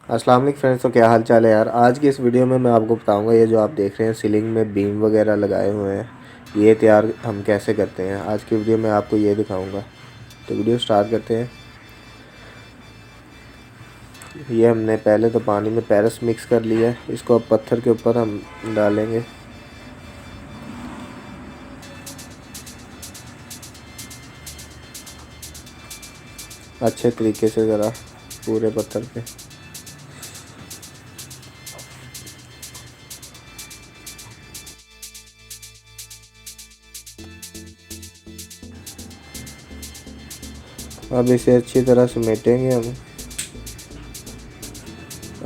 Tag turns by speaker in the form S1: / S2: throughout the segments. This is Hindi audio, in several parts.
S1: अस्सलाम वालेकुम फ्रेंड्स। तो क्या हाल चाल है यार। आज की इस वीडियो में मैं आपको बताऊंगा ये जो आप देख रहे हैं सीलिंग में बीम वगैरह लगाए हुए हैं, ये तैयार हम कैसे करते हैं। आज की वीडियो में आपको ये दिखाऊंगा। तो वीडियो स्टार्ट करते हैं। ये हमने पहले तो पानी में पेरिस मिक्स कर लिया है, इसको अब पत्थर के ऊपर हम डालेंगे। अच्छे तरीके से ज़रा पूरे पत्थर पे। अब इसे अच्छी तरह समेटेंगे हम।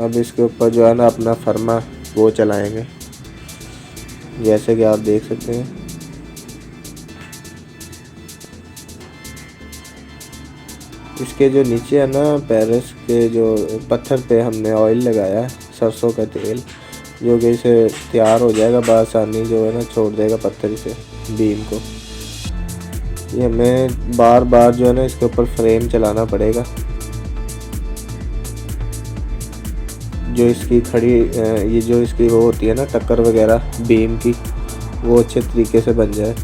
S1: अब इसके ऊपर जो है ना अपना फर्मा वो चलाएंगे, जैसे कि आप देख सकते हैं। इसके जो नीचे है ना पेरिस के जो पत्थर पे हमने ऑयल लगाया है, सरसों का तेल, जो कि इसे तैयार हो जाएगा बआसानी, जो है ना छोड़ देगा पत्थर से बीम को। ये हमें बार बार जो है ना इसके ऊपर फ्रेम चलाना पड़ेगा, जो इसकी खड़ी ये जो इसकी वो होती है ना टक्कर वगैरह बीम की, वो अच्छे तरीके से बन जाए।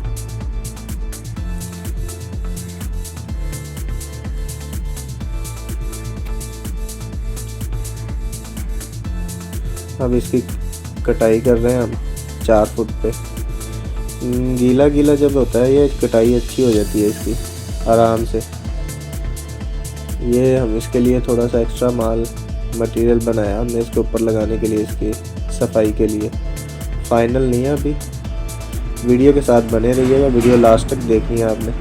S1: अब इसकी कटाई कर रहे हैं हम 4 फुट पे। गीला गीला जब होता है ये कटाई अच्छी हो जाती है इसकी आराम से। ये हम इसके लिए थोड़ा सा एक्स्ट्रा मटेरियल बनाया हमने इसके ऊपर लगाने के लिए, इसकी सफाई के लिए। फाइनल नहीं है अभी, वीडियो के साथ बने रहिएगा, वीडियो लास्ट तक देखनी है आपने।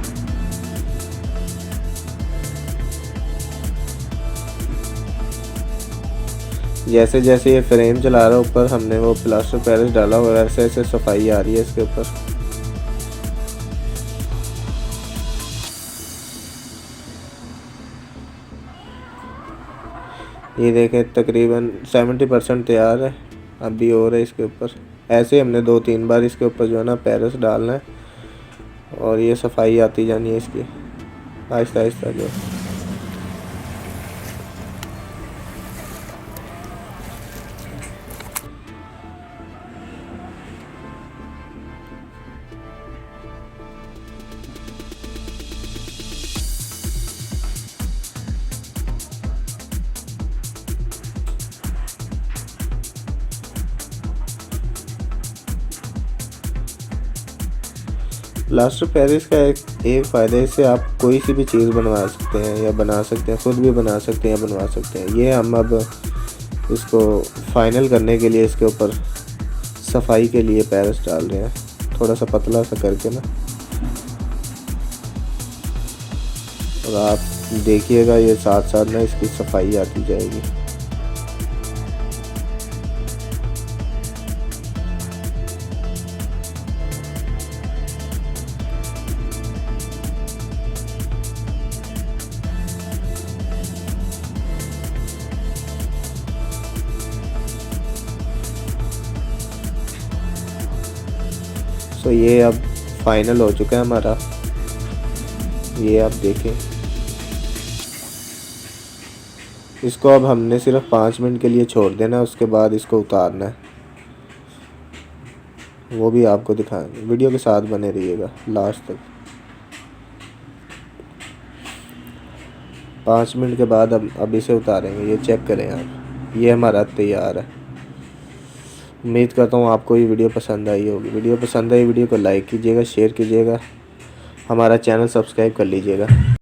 S1: जैसे जैसे ये फ्रेम चला रहा है ऊपर हमने वो प्लास्टर पेरिस डाला हुआ, वैसे ऐसे सफाई आ रही है इसके ऊपर। ये देखें तकरीबन 70% तैयार है, अभी और है इसके ऊपर। ऐसे हमने 2-3 बार इसके ऊपर जो है ना पेरिस डालना है, और ये सफाई आती जानी है इसकी आहिस्ता आहिस्ता जो। प्लास्टर पेरिस का एक फ़ायदा है, इससे आप कोई सी भी चीज़ बनवा सकते हैं या बना सकते हैं, खुद भी बना सकते हैं या बनवा सकते हैं। ये हम अब इसको फाइनल करने के लिए इसके ऊपर सफाई के लिए पेरिस डाल रहे हैं, थोड़ा सा पतला सा करके ना। और आप देखिएगा ये साथ साथ ना इसकी सफाई आती जाएगी। तो ये अब फाइनल हो चुका है हमारा, ये आप देखें। इसको अब हमने सिर्फ 5 मिनट के लिए छोड़ देना है, उसके बाद इसको उतारना है, वो भी आपको दिखाएंगे। वीडियो के साथ बने रहिएगा लास्ट तक। 5 मिनट के बाद अब इसे उतारेंगे। ये चेक करें आप, ये हमारा तैयार है। उम्मीद करता हूँ आपको ये वीडियो पसंद आई होगी। वीडियो पसंद आई वीडियो को लाइक कीजिएगा, शेयर कीजिएगा, हमारा चैनल सब्सक्राइब कर लीजिएगा।